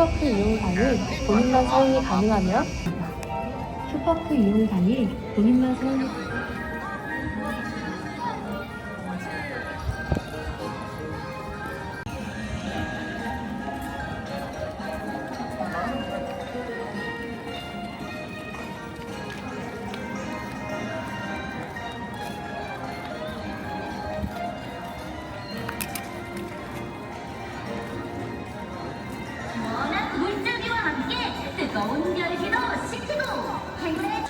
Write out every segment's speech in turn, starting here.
슈퍼크 이용 당일 본인만 사용이 가능하며 슈퍼크 이용 당일 본인만 사용이 시원한 물줄기와 함께 뜨거운 열기도 식히고 행운의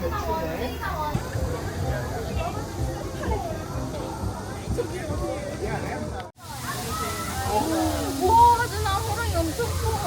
와, 진짜 호랑이 엄청 커.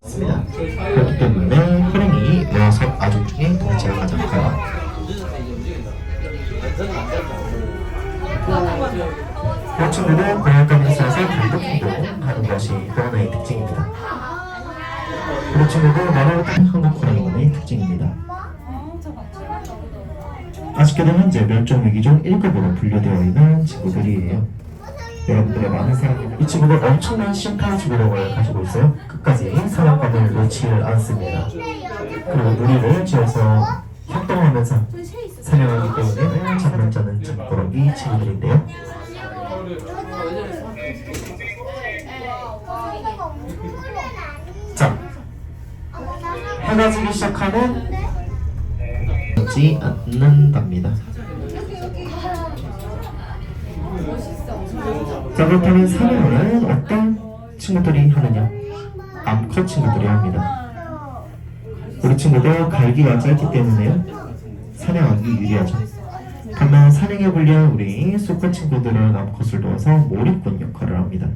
있습니다. 그렇기 때문에 호랑이 녀석 아족 중에 덩치가 가장 커요. 이 친구도 고양이감 회사에서 단독 행동하는 것이 또 하나의 특징입니다. 이 친구도 나라로는 한국 호랑이만의 특징입니다. 아쉽게도 현재 멸종위기 중 1급으로 분류되어 있는 친구들이에요. 여러분들의 많은 사랑, 이 친구들 엄청난 심파주구력을 가지고 있어요. 끝까지 사냥감을 놓지를 않습니다. 그리고 무리를 지어서 협동하면서 사냥하기 때문에 장난자는 잠꾸러기 친구들인데요. 자, 해가 지기 시작하면 지 않는답니다. 자, 그렇다면 사냥을 어떤 친구들이 하느냐? 암컷 친구들이 합니다. 우리 친구들 갈기가 짧기 때문에요, 사냥하기 유리하죠. 반면 사냥에 불리한 우리 수컷 친구들은 암컷을 도와서 몰입꾼 역할을 합니다.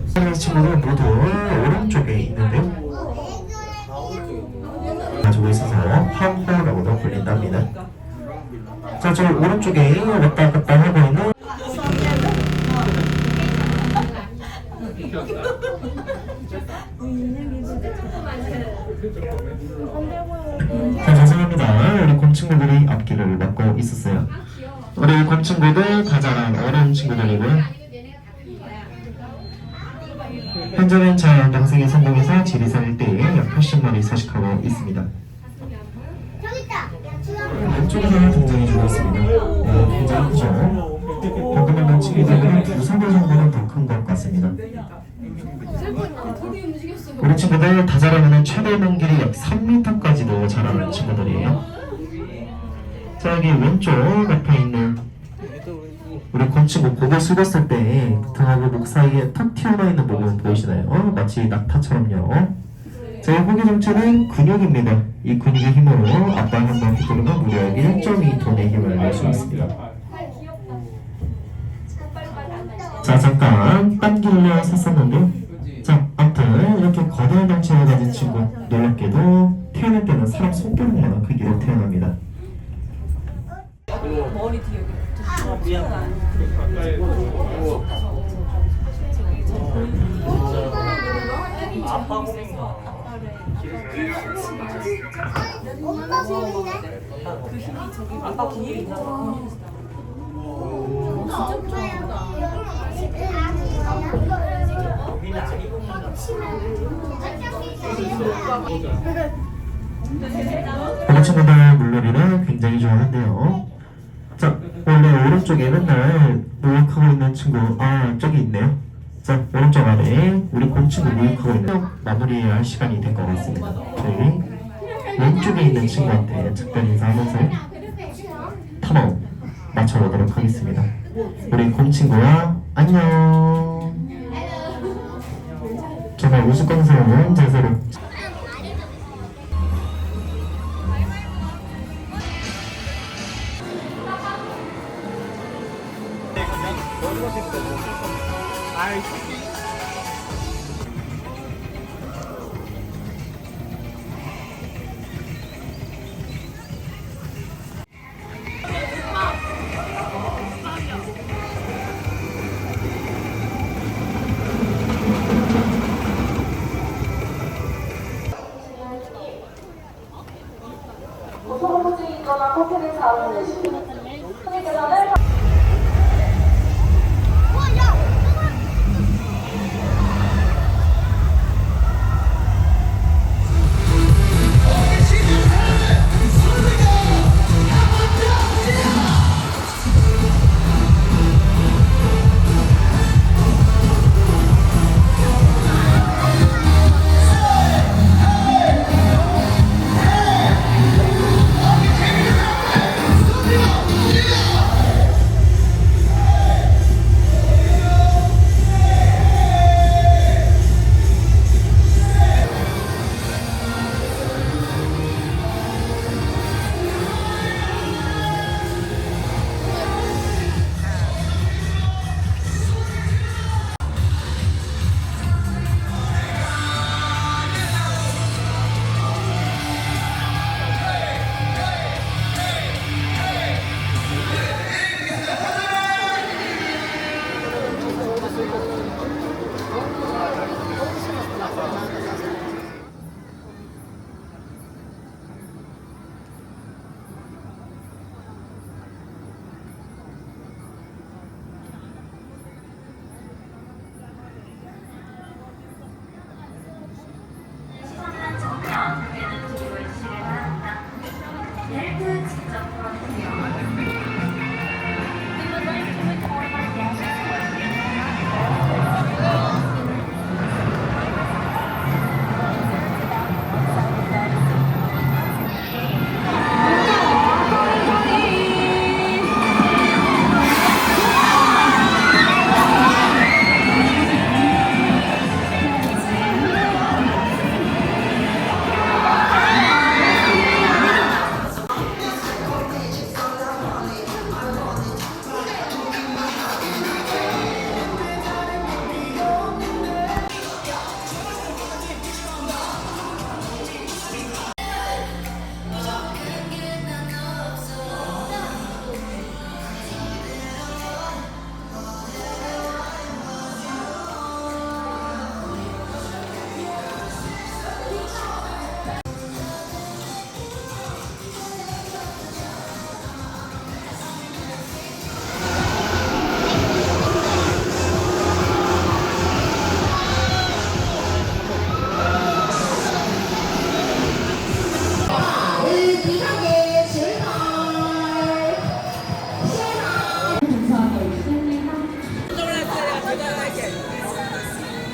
사냥 친구들은 모두 오른쪽에 있는데요, 가지고 있어서 펑퍼라고도 불린답니다. 자, 저 오른쪽에 왔다 갔다 하고 있는 자, 죄송합니다. 우리 곰친구들이 앞길을 막고 있었어요. 우리 곰친구들 다 자란 어른 친구들이고요. 현재는 잘 양생에 성공해서 지리산 1대에 약 80마리 서식하고 있습니다. 왼쪽에서는 굉장히 좋아 있습니다. 굉장히 크죠? 방금 만난 친구들은 2-3배 정도는 더 큰 것 같습니다. 우리 친구들 다 자라면 최대 만길이 약 3m까지도 자라는 친구들이에요. 자, 여기 왼쪽 옆에 있는 우리 곰친구 고개 숙였을 때 등하고 목 사이에 턱 튀어나와 있는 부분 보이시나요? 마치 낙타처럼요. 제 호기 정체는 근육입니다. 이 근육의 힘으로 아빠 한번 휘두르면 무려 1.2톤의 힘을 낼 수 있습니다. 자, 잠깐 땀 길러 샀었는데요. 자, 아무튼 이렇게 거대한 덩치를 가진 친구, 놀랍게도 태어날 때는 사람 손가락만한 크기로 태어납니다. 머리 뒤에 아빠 고민가. 엄마 고민해? 그 힘이 저기 아빠 뒤에 있나? 고민이 아니고 우리 친구들 물놀이를 굉장히 좋아하는데요. 자, 원래 오른쪽에 맨날 모욕하고 있는 친구, 저기 있네요. 자, 오른쪽 아래 우리 곰친구 모욕하고 있는 마무리해야 할 시간이 된 것 같습니다. 저희 왼쪽에 있는 친구한테 작별 인사하면서 탐험 맞춰보도록 하겠습니다. 우리 곰친구야, 안녕. 정말 우스꽝스러운 자세로 소금증이 있거나 커피를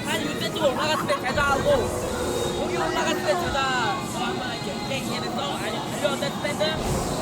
한 이때쯤 올라갔을 때 제자하고 여기 올라갔을 때 제자 한번 이렇게 게임해서 아니 달려왔을 때는